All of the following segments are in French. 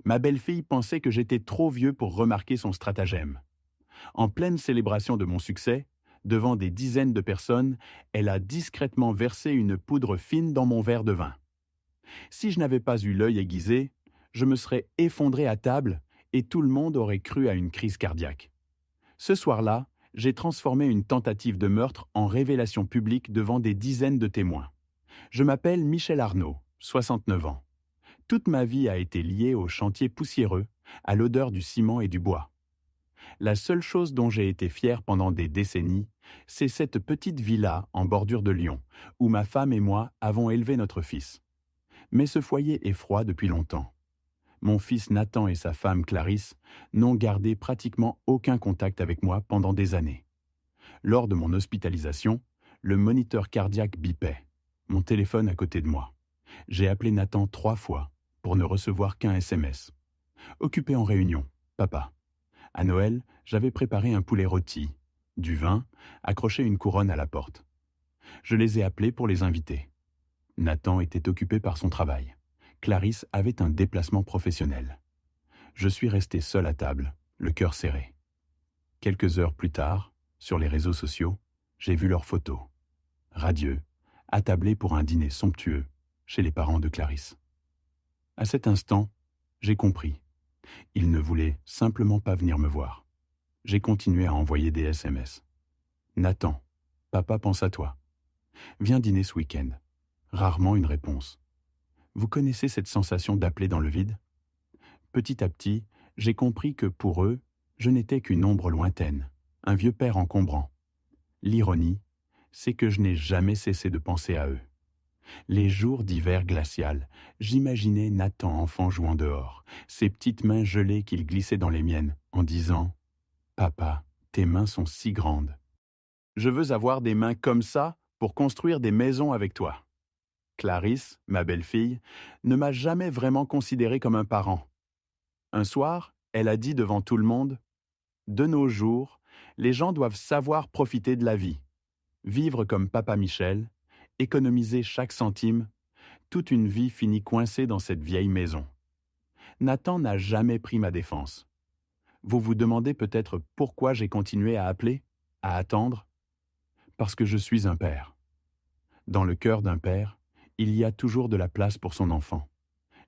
Ma belle-fille pensait que j'étais trop vieux pour remarquer son stratagème. En pleine célébration de mon succès, devant des dizaines de personnes, elle a discrètement versé une poudre fine dans mon verre de vin. Si je n'avais pas eu l'œil aiguisé, je me serais effondré à table et tout le monde aurait cru à une crise cardiaque. Ce soir-là, j'ai transformé une tentative de meurtre en révélation publique devant des dizaines de témoins. Je m'appelle Michel Arnaud, 69 ans. Toute ma vie a été liée au chantier poussiéreux, à l'odeur du ciment et du bois. La seule chose dont j'ai été fier pendant des décennies, c'est cette petite villa en bordure de Lyon, où ma femme et moi avons élevé notre fils. Mais ce foyer est froid depuis longtemps. Mon fils Nathan et sa femme Clarisse n'ont gardé pratiquement aucun contact avec moi pendant des années. Lors de mon hospitalisation, le moniteur cardiaque bipait, mon téléphone à côté de moi. J'ai appelé Nathan 3 fois pour ne recevoir qu'un SMS. Occupé en réunion, papa. À Noël, j'avais préparé un poulet rôti, du vin, accroché une couronne à la porte. Je les ai appelés pour les inviter. Nathan était occupé par son travail. Clarisse avait un déplacement professionnel. Je suis resté seul à table, le cœur serré. Quelques heures plus tard, sur les réseaux sociaux, j'ai vu leurs photos. Radieux, attablés pour un dîner somptueux chez les parents de Clarisse. À cet instant, j'ai compris. Ils ne voulaient simplement pas venir me voir. J'ai continué à envoyer des SMS. Nathan, papa pense à toi. Viens dîner ce week-end. Rarement une réponse. Vous connaissez cette sensation d'appeler dans le vide? Petit à petit, j'ai compris que pour eux, je n'étais qu'une ombre lointaine, un vieux père encombrant. L'ironie, c'est que je n'ai jamais cessé de penser à eux. Les jours d'hiver glacial, j'imaginais Nathan enfant jouant dehors, ses petites mains gelées qu'il glissait dans les miennes, en disant « Papa, tes mains sont si grandes. Je veux avoir des mains comme ça pour construire des maisons avec toi. » Clarisse, ma belle-fille, ne m'a jamais vraiment considéré comme un parent. Un soir, elle a dit devant tout le monde « De nos jours, les gens doivent savoir profiter de la vie, vivre comme papa Michel, économiser chaque centime, toute une vie finit coincée dans cette vieille maison. » Nathan n'a jamais pris ma défense. Vous vous demandez peut-être pourquoi j'ai continué à appeler, à attendre? Parce que je suis un père. Dans le cœur d'un père, il y a toujours de la place pour son enfant.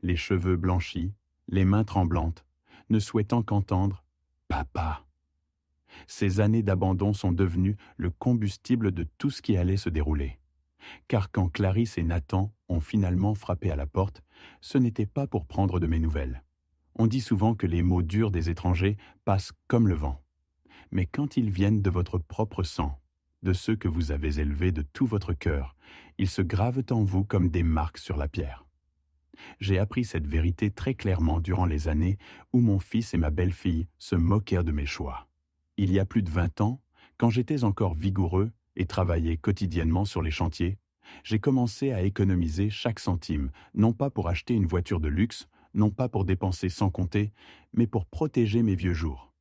Les cheveux blanchis, les mains tremblantes, ne souhaitant qu'entendre « Papa ». Ces années d'abandon sont devenues le combustible de tout ce qui allait se dérouler. Car quand Clarisse et Nathan ont finalement frappé à la porte, ce n'était pas pour prendre de mes nouvelles. On dit souvent que les mots durs des étrangers passent comme le vent. Mais quand ils viennent de votre propre sang, de ceux que vous avez élevés de tout votre cœur, ils se gravent en vous comme des marques sur la pierre. J'ai appris cette vérité très clairement durant les années où mon fils et ma belle-fille se moquèrent de mes choix. Il y a plus de 20 ans, quand j'étais encore vigoureux et travaillais quotidiennement sur les chantiers, j'ai commencé à économiser chaque centime, non pas pour acheter une voiture de luxe, non pas pour dépenser sans compter, mais pour protéger mes vieux jours.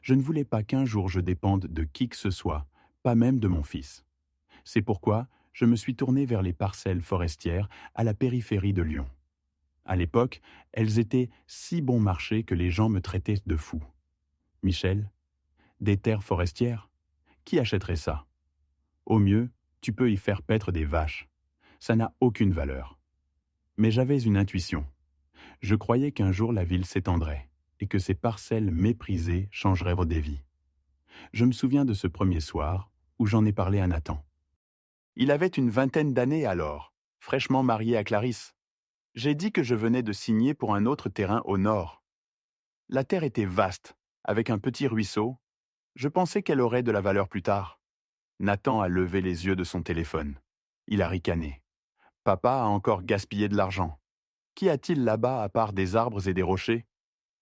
Je ne voulais pas qu'un jour je dépende de qui que ce soit, pas même de mon fils. C'est pourquoi je me suis tourné vers les parcelles forestières à la périphérie de Lyon. À l'époque, elles étaient si bon marché que les gens me traitaient de fou. Michel, des terres forestières? Qui achèterait ça? Au mieux, tu peux y faire paître des vaches. Ça n'a aucune valeur. Mais j'avais une intuition. Je croyais qu'un jour la ville s'étendrait et que ces parcelles méprisées changeraient des vies. Je me souviens de ce premier soir où j'en ai parlé à Nathan. Il avait une vingtaine d'années alors, fraîchement marié à Clarisse. J'ai dit que je venais de signer pour un autre terrain au nord. La terre était vaste, avec un petit ruisseau. Je pensais qu'elle aurait de la valeur plus tard. Nathan a levé les yeux de son téléphone. Il a ricané. Papa a encore gaspillé de l'argent. Qu'y a-t-il là-bas à part des arbres et des rochers?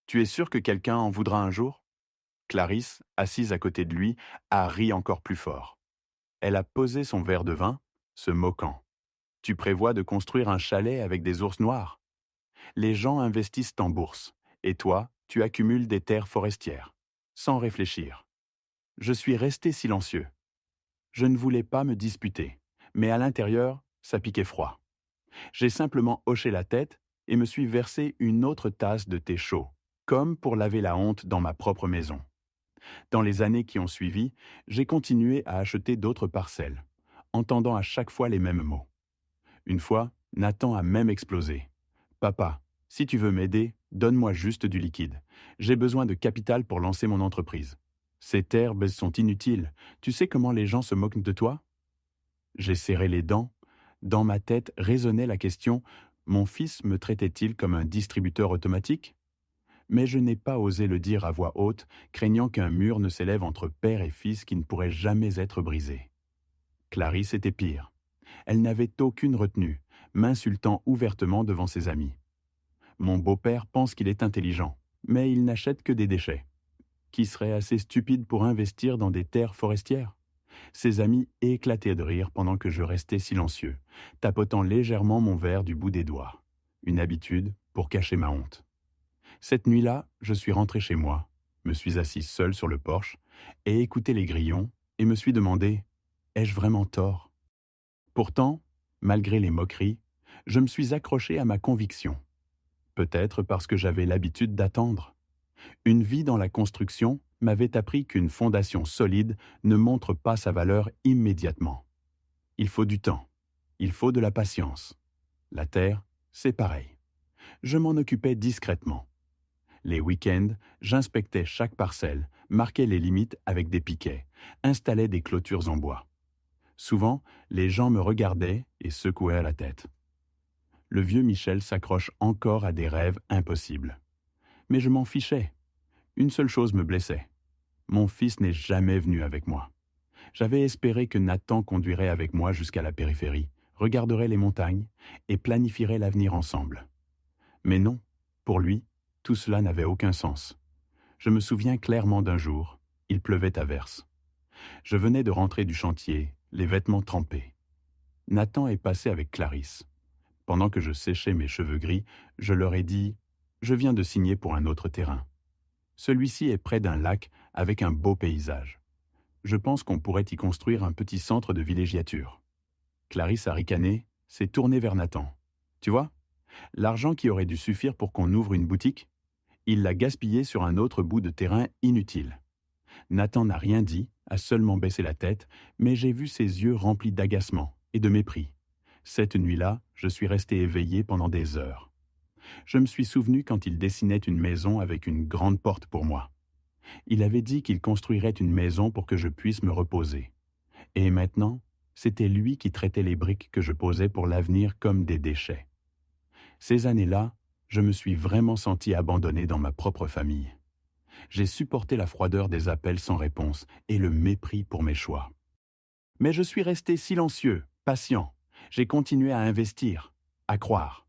Tu es sûr que quelqu'un en voudra un jour? Clarisse, assise à côté de lui, a ri encore plus fort. Elle a posé son verre de vin, se moquant. Tu prévois de construire un chalet avec des ours noirs? Les gens investissent en bourse, et toi, tu accumules des terres forestières, sans réfléchir. Je suis resté silencieux. Je ne voulais pas me disputer, mais à l'intérieur, ça piquait froid. J'ai simplement hoché la tête et me suis versé une autre tasse de thé chaud, comme pour laver la honte dans ma propre maison. Dans les années qui ont suivi, j'ai continué à acheter d'autres parcelles, entendant à chaque fois les mêmes mots. Une fois, Nathan a même explosé. Papa, si tu veux m'aider, donne-moi juste du liquide. J'ai besoin de capital pour lancer mon entreprise. Ces terres sont inutiles. Tu sais comment les gens se moquent de toi? J'ai serré les dents. Dans ma tête résonnait la question: mon fils me traitait-il comme un distributeur automatique? Mais je n'ai pas osé le dire à voix haute, craignant qu'un mur ne s'élève entre père et fils qui ne pourrait jamais être brisé. Clarisse était pire. Elle n'avait aucune retenue, m'insultant ouvertement devant ses amis. Mon beau-père pense qu'il est intelligent, mais il n'achète que des déchets. Qui serait assez stupide pour investir dans des terres forestières? Ses amis éclataient de rire pendant que je restais silencieux, tapotant légèrement mon verre du bout des doigts. Une habitude pour cacher ma honte. Cette nuit-là, je suis rentré chez moi, me suis assis seul sur le porche, et écouté les grillons, et me suis demandé: ai-je vraiment tort? Pourtant, malgré les moqueries, je me suis accroché à ma conviction. Peut-être parce que j'avais l'habitude d'attendre. Une vie dans la construction m'avait appris qu'une fondation solide ne montre pas sa valeur immédiatement. Il faut du temps, il faut de la patience. La terre, c'est pareil. Je m'en occupais discrètement. Les week-ends, j'inspectais chaque parcelle, marquais les limites avec des piquets, installais des clôtures en bois. Souvent, les gens me regardaient et secouaient la tête. Le vieux Michel s'accroche encore à des rêves impossibles. Mais je m'en fichais. Une seule chose me blessait. Mon fils n'est jamais venu avec moi. J'avais espéré que Nathan conduirait avec moi jusqu'à la périphérie, regarderait les montagnes et planifierait l'avenir ensemble. Mais non, pour lui, tout cela n'avait aucun sens. Je me souviens clairement d'un jour, il pleuvait à verse. Je venais de rentrer du chantier, les vêtements trempés. Nathan est passé avec Clarisse. Pendant que je séchais mes cheveux gris, je leur ai dit: « Je viens de signer pour un autre terrain. Celui-ci est près d'un lac avec un beau paysage. Je pense qu'on pourrait y construire un petit centre de villégiature. » Clarisse a ricané, s'est tournée vers Nathan. « Tu vois, l'argent qui aurait dû suffire pour qu'on ouvre une boutique, il l'a gaspillé sur un autre bout de terrain inutile. » Nathan n'a rien dit, a seulement baissé la tête, mais j'ai vu ses yeux remplis d'agacement et de mépris. Cette nuit-là, je suis resté éveillé pendant des heures. Je me suis souvenu quand il dessinait une maison avec une grande porte pour moi. Il avait dit qu'il construirait une maison pour que je puisse me reposer. Et maintenant, c'était lui qui traitait les briques que je posais pour l'avenir comme des déchets. Ces années-là, je me suis vraiment senti abandonné dans ma propre famille. J'ai supporté la froideur des appels sans réponse et le mépris pour mes choix. Mais je suis resté silencieux, patient. J'ai continué à investir, à croire.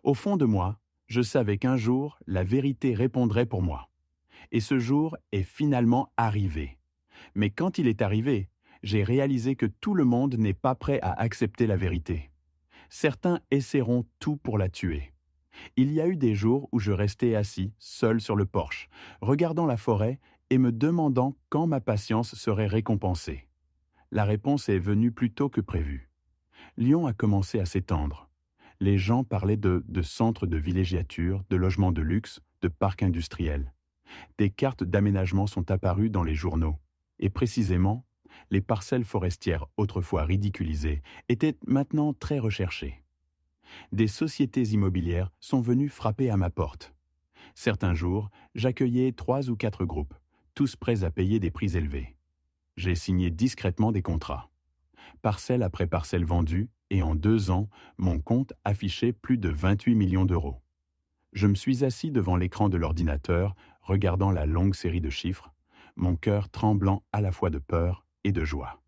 Au fond de moi, je savais qu'un jour, la vérité répondrait pour moi. Et ce jour est finalement arrivé. Mais quand il est arrivé, j'ai réalisé que tout le monde n'est pas prêt à accepter la vérité. Certains essaieront tout pour la tuer. Il y a eu des jours où je restais assis, seul sur le porche, regardant la forêt et me demandant quand ma patience serait récompensée. La réponse est venue plus tôt que prévu. Lyon a commencé à s'étendre. Les gens parlaient de centres de villégiature, de logements de luxe, de parcs industriels. Des cartes d'aménagement sont apparues dans les journaux. Et précisément, les parcelles forestières autrefois ridiculisées étaient maintenant très recherchées. Des sociétés immobilières sont venues frapper à ma porte. Certains jours, j'accueillais 3 ou 4 groupes, tous prêts à payer des prix élevés. J'ai signé discrètement des contrats. Parcelle après parcelle vendue, et en 2 ans, mon compte affichait plus de 28 millions d'euros. Je me suis assis devant l'écran de l'ordinateur, regardant la longue série de chiffres, mon cœur tremblant à la fois de peur et de joie.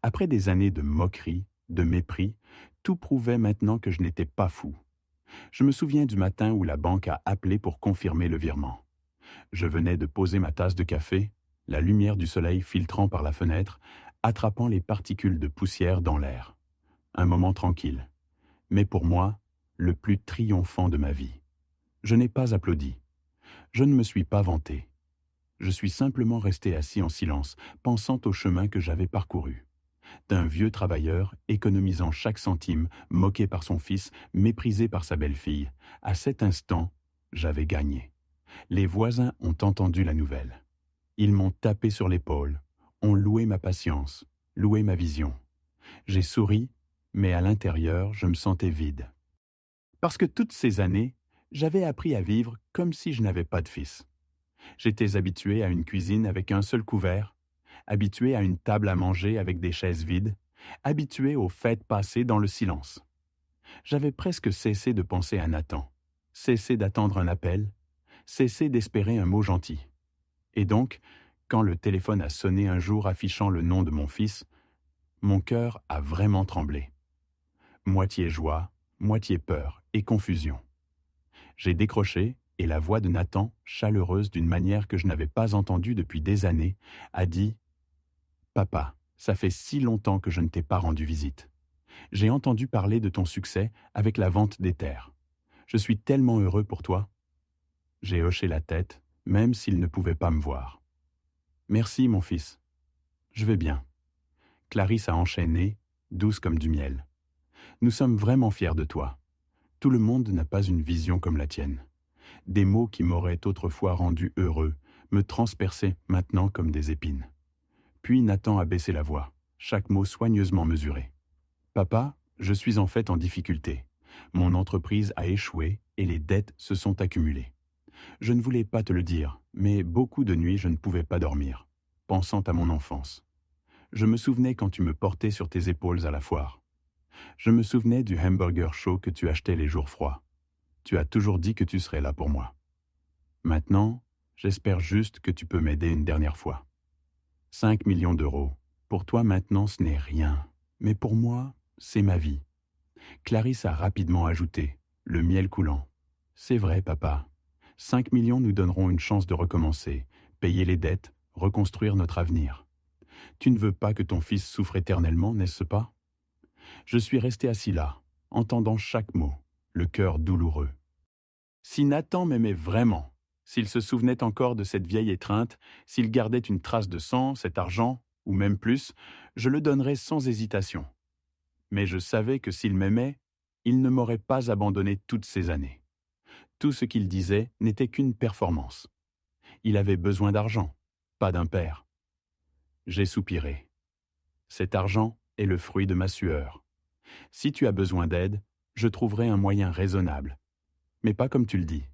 Après des années de moquerie, de mépris, tout prouvait maintenant que je n'étais pas fou. Je me souviens du matin où la banque a appelé pour confirmer le virement. Je venais de poser ma tasse de café, la lumière du soleil filtrant par la fenêtre, attrapant les particules de poussière dans l'air. Un moment tranquille, mais pour moi, le plus triomphant de ma vie. Je n'ai pas applaudi. Je ne me suis pas vanté. Je suis simplement resté assis en silence, pensant au chemin que j'avais parcouru. d'un vieux travailleur économisant chaque centime, moqué par son fils, méprisé par sa belle-fille. À cet instant, j'avais gagné. Les voisins ont entendu la nouvelle. Ils m'ont tapé sur l'épaule, ont loué ma patience, loué ma vision. J'ai souri, mais à l'intérieur, je me sentais vide. Parce que toutes ces années, j'avais appris à vivre comme si je n'avais pas de fils. J'étais habitué à une cuisine avec un seul couvert, habitué à une table à manger avec des chaises vides, habitué aux fêtes passées dans le silence. J'avais presque cessé de penser à Nathan, cessé d'attendre un appel, cessé d'espérer un mot gentil. Et donc, quand le téléphone a sonné un jour affichant le nom de mon fils, mon cœur a vraiment tremblé. Moitié joie, moitié peur et confusion. J'ai décroché et la voix de Nathan, chaleureuse d'une manière que je n'avais pas entendue depuis des années, a dit « Papa, ça fait si longtemps que je ne t'ai pas rendu visite. J'ai entendu parler de ton succès avec la vente des terres. Je suis tellement heureux pour toi. » J'ai hoché la tête, même s'il ne pouvait pas me voir. « Merci, mon fils. Je vais bien. » Clarisse a enchaîné, douce comme du miel. « Nous sommes vraiment fiers de toi. Tout le monde n'a pas une vision comme la tienne. Des mots qui m'auraient autrefois rendu heureux me transperçaient maintenant comme des épines. » Puis Nathan a baissé la voix, chaque mot soigneusement mesuré. « Papa, je suis en fait en difficulté. Mon entreprise a échoué et les dettes se sont accumulées. Je ne voulais pas te le dire, mais beaucoup de nuits je ne pouvais pas dormir, pensant à mon enfance. Je me souvenais quand tu me portais sur tes épaules à la foire. Je me souvenais du hamburger chaud que tu achetais les jours froids. Tu as toujours dit que tu serais là pour moi. Maintenant, j'espère juste que tu peux m'aider une dernière fois. 5 millions d'euros. Pour toi maintenant, ce n'est rien. Mais pour moi, c'est ma vie. » Clarisse a rapidement ajouté, le miel coulant. « C'est vrai, papa. 5 millions nous donneront une chance de recommencer, payer les dettes, reconstruire notre avenir. Tu ne veux pas que ton fils souffre éternellement, n'est-ce pas ?» Je suis resté assis là, entendant chaque mot, le cœur douloureux. Si Nathan m'aimait vraiment, s'il se souvenait encore de cette vieille étreinte, s'il gardait une trace de sang, cet argent, ou même plus, je le donnerais sans hésitation. Mais je savais que s'il m'aimait, il ne m'aurait pas abandonné toutes ces années. Tout ce qu'il disait n'était qu'une performance. Il avait besoin d'argent, pas d'un père. J'ai soupiré. Cet argent est le fruit de ma sueur. Si tu as besoin d'aide, je trouverai un moyen raisonnable. Mais pas comme tu le dis.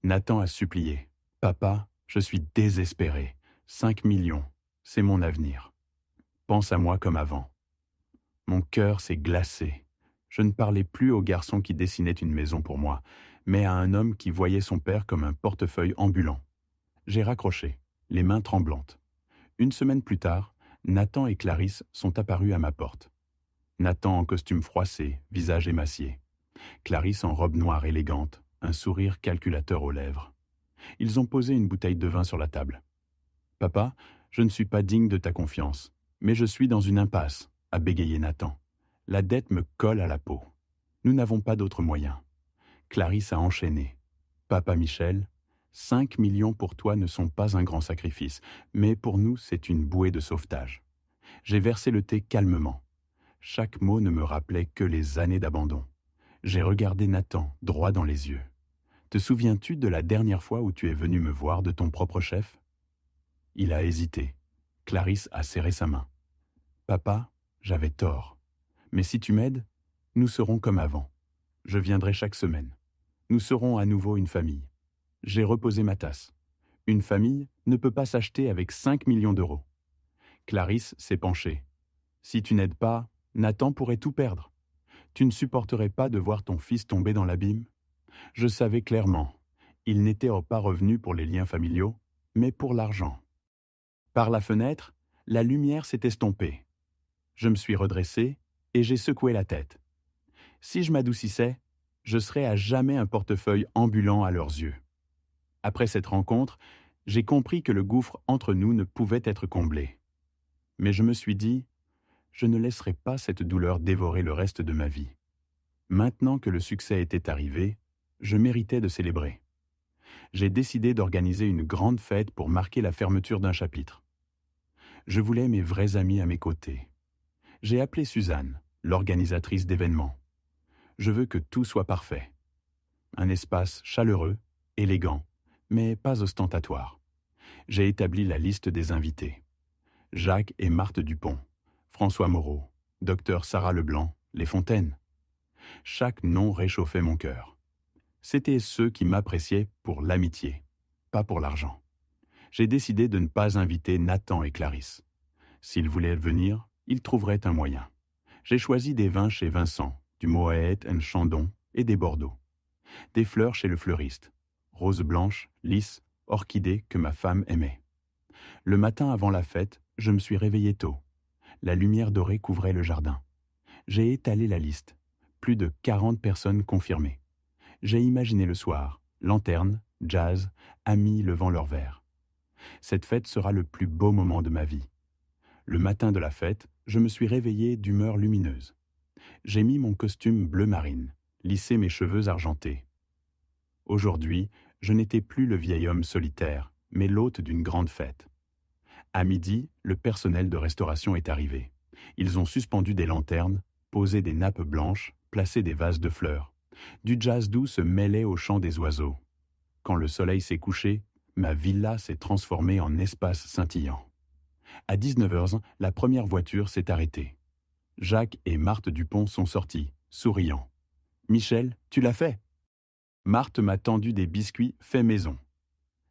Nathan a supplié. « Papa, je suis désespéré. 5 millions, c'est mon avenir. Pense à moi comme avant. » Mon cœur s'est glacé. Je ne parlais plus au garçon qui dessinait une maison pour moi, mais à un homme qui voyait son père comme un portefeuille ambulant. J'ai raccroché, les mains tremblantes. Une semaine plus tard, Nathan et Clarisse sont apparus à ma porte. Nathan en costume froissé, visage émacié. Clarisse en robe noire élégante, un sourire calculateur aux lèvres. Ils ont posé une bouteille de vin sur la table. « Papa, je ne suis pas digne de ta confiance, mais je suis dans une impasse, » a bégayé Nathan. « La dette me colle à la peau. Nous n'avons pas d'autre moyen. » Clarisse a enchaîné. « Papa Michel, 5 millions pour toi ne sont pas un grand sacrifice, mais pour nous c'est une bouée de sauvetage. » J'ai versé le thé calmement. Chaque mot ne me rappelait que les années d'abandon. J'ai regardé Nathan droit dans les yeux. « Te souviens-tu de la dernière fois où tu es venu me voir de ton propre chef ?» Il a hésité. Clarisse a serré sa main. « Papa, j'avais tort. Mais si tu m'aides, nous serons comme avant. Je viendrai chaque semaine. Nous serons à nouveau une famille. » J'ai reposé ma tasse. Une famille ne peut pas s'acheter avec 5 millions d'euros. Clarisse s'est penchée. « Si tu n'aides pas, Nathan pourrait tout perdre. Tu ne supporterais pas de voir ton fils tomber dans l'abîme ?» Je savais clairement, il n'était pas revenu pour les liens familiaux, mais pour l'argent. Par la fenêtre, la lumière s'est estompée. Je me suis redressé et j'ai secoué la tête. Si je m'adoucissais, je serais à jamais un portefeuille ambulant à leurs yeux. Après cette rencontre, j'ai compris que le gouffre entre nous ne pouvait être comblé. Mais je me suis dit, je ne laisserai pas cette douleur dévorer le reste de ma vie. Maintenant que le succès était arrivé, je méritais de célébrer. J'ai décidé d'organiser une grande fête pour marquer la fermeture d'un chapitre. Je voulais mes vrais amis à mes côtés. J'ai appelé Suzanne, l'organisatrice d'événements. Je veux que tout soit parfait. Un espace chaleureux, élégant, mais pas ostentatoire. J'ai établi la liste des invités. Jacques et Marthe Dupont, François Moreau, Dr Sarah Leblanc, Les Fontaines. Chaque nom réchauffait mon cœur. C'étaient ceux qui m'appréciaient pour l'amitié, pas pour l'argent. J'ai décidé de ne pas inviter Nathan et Clarisse. S'ils voulaient venir, ils trouveraient un moyen. J'ai choisi des vins chez Vincent, du Moët & Chandon et des Bordeaux. Des fleurs chez le fleuriste, roses blanches, lisses, orchidées que ma femme aimait. Le matin avant la fête, je me suis réveillé tôt. La lumière dorée couvrait le jardin. J'ai étalé la liste. Plus de 40 personnes confirmées. J'ai imaginé le soir, lanterne, jazz, amis levant leurs verres. Cette fête sera le plus beau moment de ma vie. Le matin de la fête, je me suis réveillé d'humeur lumineuse. J'ai mis mon costume bleu marine, lissé mes cheveux argentés. Aujourd'hui, je n'étais plus le vieil homme solitaire, mais l'hôte d'une grande fête. À midi, le personnel de restauration est arrivé. Ils ont suspendu des lanternes, posé des nappes blanches, placé des vases de fleurs. Du jazz doux se mêlait au chant des oiseaux. Quand le soleil s'est couché, ma villa s'est transformée en espace scintillant. À 19h, la première voiture s'est arrêtée. Jacques et Marthe Dupont sont sortis, souriants. « Michel, tu l'as fait ?» Marthe m'a tendu des biscuits faits maison.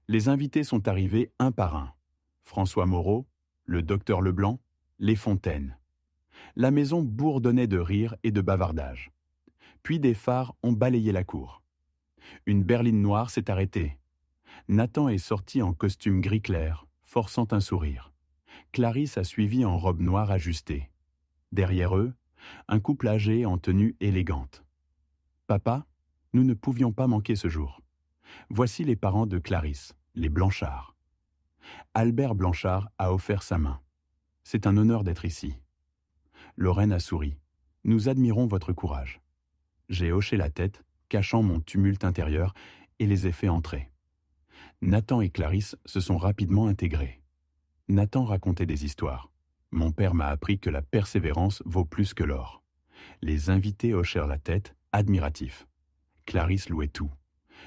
Les invités sont arrivés un par un. François Moreau, le docteur Leblanc, Les Fontaines. La maison bourdonnait de rires et de bavardages. Puis des phares ont balayé la cour. Une berline noire s'est arrêtée. Nathan est sorti en costume gris clair, forçant un sourire. Clarisse a suivi en robe noire ajustée. Derrière eux, un couple âgé en tenue élégante. « Papa, nous ne pouvions pas manquer ce jour. Voici les parents de Clarisse, les Blanchard. » Albert Blanchard a offert sa main. « C'est un honneur d'être ici. » Lorraine a souri. « Nous admirons votre courage. » J'ai hoché la tête, cachant mon tumulte intérieur, et les ai fait entrer. Nathan et Clarisse se sont rapidement intégrés. Nathan racontait des histoires. Mon père m'a appris que la persévérance vaut plus que l'or. Les invités hochèrent la tête, admiratifs. Clarisse louait tout.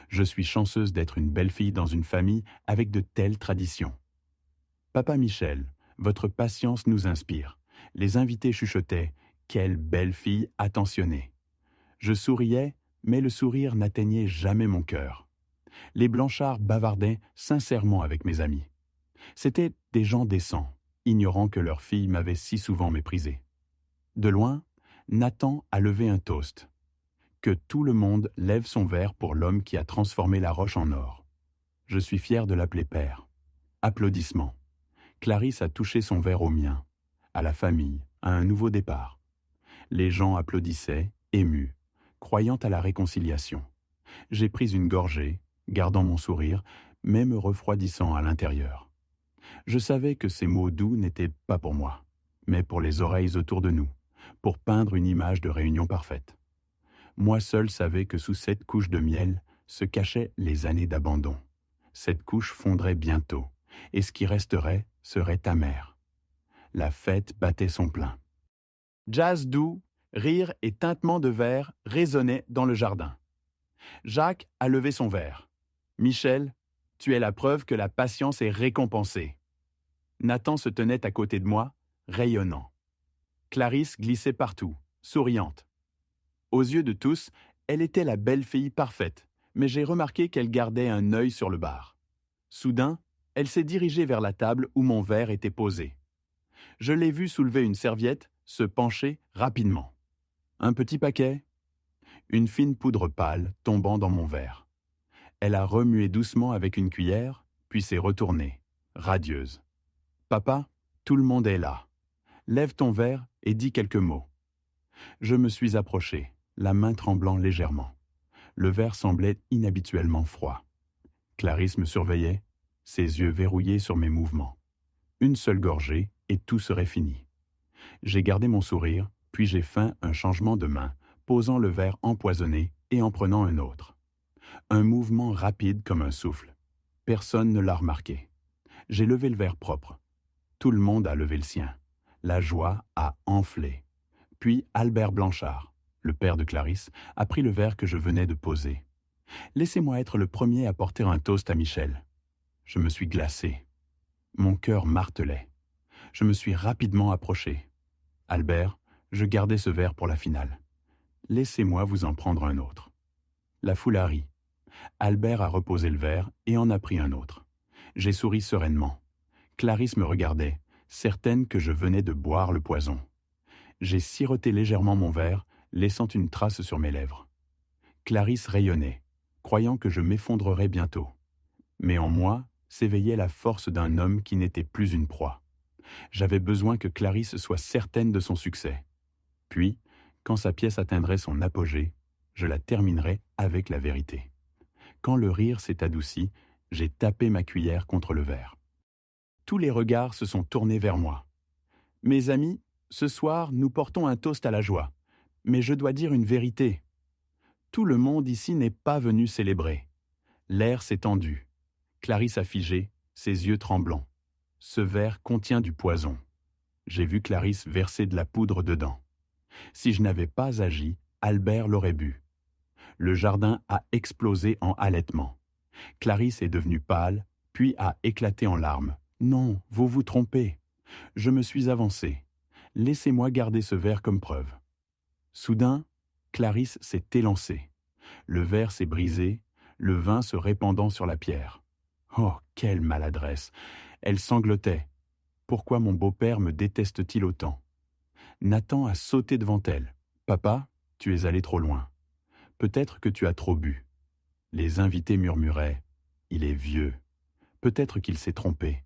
Je suis chanceuse d'être une belle-fille dans une famille avec de telles traditions. Papa Michel, votre patience nous inspire. Les invités chuchotaient « Quelle belle fille attentionnée !» Je souriais, mais le sourire n'atteignait jamais mon cœur. Les Blanchard bavardaient sincèrement avec mes amis. C'étaient des gens décents, ignorant que leur fille m'avait si souvent méprisé. De loin, Nathan a levé un toast. Que tout le monde lève son verre pour l'homme qui a transformé la roche en or. Je suis fier de l'appeler père. Applaudissements. Clarisse a touché son verre au mien, à la famille, à un nouveau départ. Les gens applaudissaient, émus, croyant à la réconciliation. J'ai pris une gorgée, gardant mon sourire, mais me refroidissant à l'intérieur. Je savais que ces mots doux n'étaient pas pour moi, mais pour les oreilles autour de nous, pour peindre une image de réunion parfaite. Moi seul savais que sous cette couche de miel se cachaient les années d'abandon. Cette couche fondrait bientôt, et ce qui resterait serait amer. La fête battait son plein. Jazz doux, rire et tintement de verre résonnaient dans le jardin. Jacques a levé son verre. « Michel, tu es la preuve que la patience est récompensée. » Nathan se tenait à côté de moi, rayonnant. Clarisse glissait partout, souriante. Aux yeux de tous, elle était la belle fille parfaite, mais j'ai remarqué qu'elle gardait un œil sur le bar. Soudain, elle s'est dirigée vers la table où mon verre était posé. Je l'ai vue soulever une serviette, se pencher rapidement. Un petit paquet, une fine poudre pâle tombant dans mon verre. Elle a remué doucement avec une cuillère, puis s'est retournée, radieuse. « Papa, tout le monde est là. Lève ton verre et dis quelques mots. » Je me suis approché, la main tremblant légèrement. Le verre semblait inhabituellement froid. Clarisse me surveillait, ses yeux verrouillés sur mes mouvements. Une seule gorgée et tout serait fini. J'ai gardé mon sourire, puis j'ai feint un changement de main, posant le verre empoisonné et en prenant un autre. Un mouvement rapide comme un souffle. Personne ne l'a remarqué. J'ai levé le verre propre. Tout le monde a levé le sien. La joie a enflé. Puis Albert Blanchard, le père de Clarisse, a pris le verre que je venais de poser. Laissez-moi être le premier à porter un toast à Michel. Je me suis glacé. Mon cœur martelait. Je me suis rapidement approché. Albert, je gardais ce verre pour la finale. Laissez-moi vous en prendre un autre. La foule a ri. Albert a reposé le verre et en a pris un autre. J'ai souri sereinement. Clarisse me regardait, certaine que je venais de boire le poison. J'ai siroté légèrement mon verre, laissant une trace sur mes lèvres. Clarisse rayonnait, croyant que je m'effondrerais bientôt. Mais en moi s'éveillait la force d'un homme qui n'était plus une proie. J'avais besoin que Clarisse soit certaine de son succès. Puis, quand sa pièce atteindrait son apogée, je la terminerais avec la vérité. Quand le rire s'est adouci, j'ai tapé ma cuillère contre le verre. Tous les regards se sont tournés vers moi. Mes amis, ce soir, nous portons un toast à la joie. Mais je dois dire une vérité. Tout le monde ici n'est pas venu célébrer. L'air s'est tendu. Clarisse a figé, ses yeux tremblants. Ce verre contient du poison. J'ai vu Clarisse verser de la poudre dedans. Si je n'avais pas agi, Albert l'aurait bu. Le jardin a explosé en halètements. Clarisse est devenue pâle, puis a éclaté en larmes. Non, vous vous trompez. Je me suis avancé. Laissez-moi garder ce verre comme preuve. Soudain, Clarisse s'est élancée. Le verre s'est brisé, le vin se répandant sur la pierre. Oh, quelle maladresse! Elle sanglotait. Pourquoi mon beau-père me déteste-t-il autant? Nathan a sauté devant elle. Papa, tu es allé trop loin. Peut-être que tu as trop bu. Les invités murmuraient. Il est vieux. Peut-être qu'il s'est trompé.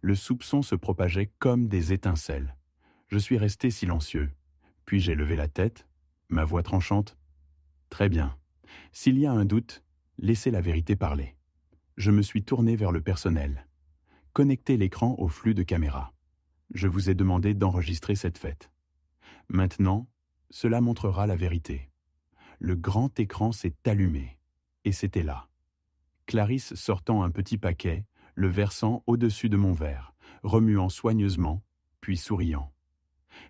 Le soupçon se propageait comme des étincelles. Je suis resté silencieux. Puis j'ai levé la tête, ma voix tranchante. Très bien. S'il y a un doute, laissez la vérité parler. Je me suis tourné vers le personnel. Connectez l'écran au flux de caméra. Je vous ai demandé d'enregistrer cette fête. Maintenant, cela montrera la vérité. Le grand écran s'est allumé, et c'était là. Clarisse sortant un petit paquet, le versant au-dessus de mon verre, remuant soigneusement, puis souriant.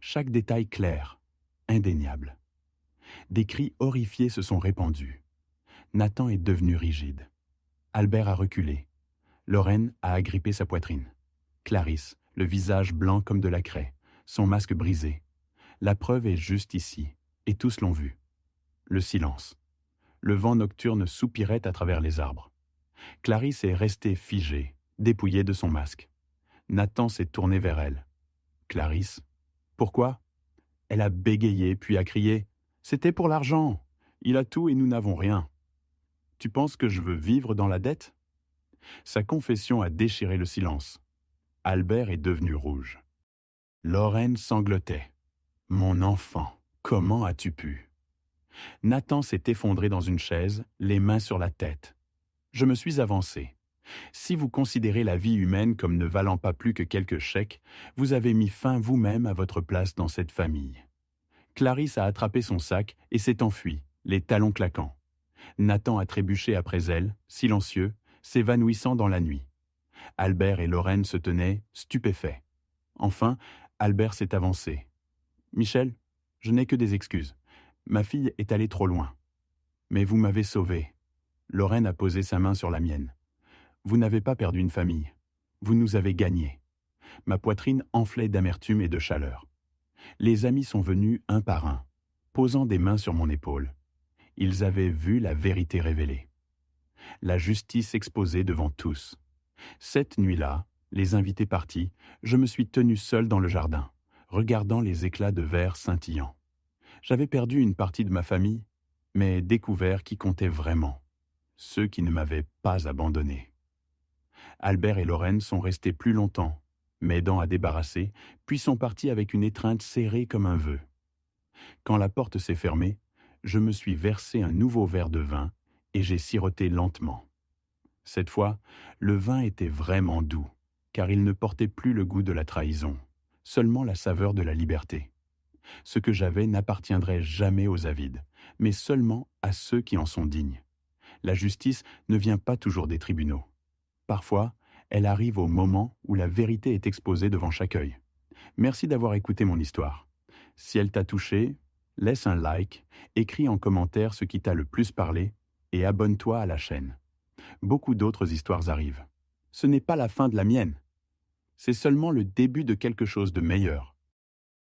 Chaque détail clair, indéniable. Des cris horrifiés se sont répandus. Nathan est devenu rigide. Albert a reculé. Lorraine a agrippé sa poitrine. Clarisse, le visage blanc comme de la craie, son masque brisé. La preuve est juste ici, et tous l'ont vu. Le silence. Le vent nocturne soupirait à travers les arbres. Clarisse est restée figée, dépouillée de son masque. Nathan s'est tourné vers elle. Clarisse, pourquoi? Elle a bégayé puis a crié « C'était pour l'argent. Il a tout et nous n'avons rien. Tu penses que je veux vivre dans la dette ?» Sa confession a déchiré le silence. Albert est devenu rouge. Lorraine sanglotait. « Mon enfant, comment as-tu pu ?» Nathan s'est effondré dans une chaise, les mains sur la tête. Je me suis avancé. Si vous considérez la vie humaine comme ne valant pas plus que quelques chèques, vous avez mis fin vous-même à votre place dans cette famille. Clarisse a attrapé son sac et s'est enfuie, les talons claquants. Nathan a trébuché après elle, silencieux, s'évanouissant dans la nuit. Albert et Lorraine se tenaient, stupéfaits. Enfin, Albert s'est avancé. « Michel, je n'ai que des excuses. Ma fille est allée trop loin. Mais vous m'avez sauvé. » Lorraine a posé sa main sur la mienne. « Vous n'avez pas perdu une famille. Vous nous avez gagnés. » Ma poitrine enflait d'amertume et de chaleur. Les amis sont venus un par un, posant des mains sur mon épaule. Ils avaient vu la vérité révélée. La justice exposée devant tous. Cette nuit-là, les invités partis, je me suis tenu seul dans le jardin, regardant les éclats de verre scintillants. J'avais perdu une partie de ma famille, mais découvert qui comptait vraiment, ceux qui ne m'avaient pas abandonné. Albert et Lorraine sont restés plus longtemps, m'aidant à débarrasser, puis sont partis avec une étreinte serrée comme un vœu. Quand la porte s'est fermée, je me suis versé un nouveau verre de vin et j'ai siroté lentement. Cette fois, le vin était vraiment doux, car il ne portait plus le goût de la trahison, seulement la saveur de la liberté. Ce que j'avais n'appartiendrait jamais aux avides, mais seulement à ceux qui en sont dignes. La justice ne vient pas toujours des tribunaux. Parfois, elle arrive au moment où la vérité est exposée devant chaque œil. Merci d'avoir écouté mon histoire. Si elle t'a touché, laisse un like, écris en commentaire ce qui t'a le plus parlé et abonne-toi à la chaîne. Beaucoup d'autres histoires arrivent. Ce n'est pas la fin de la mienne. C'est seulement le début de quelque chose de meilleur.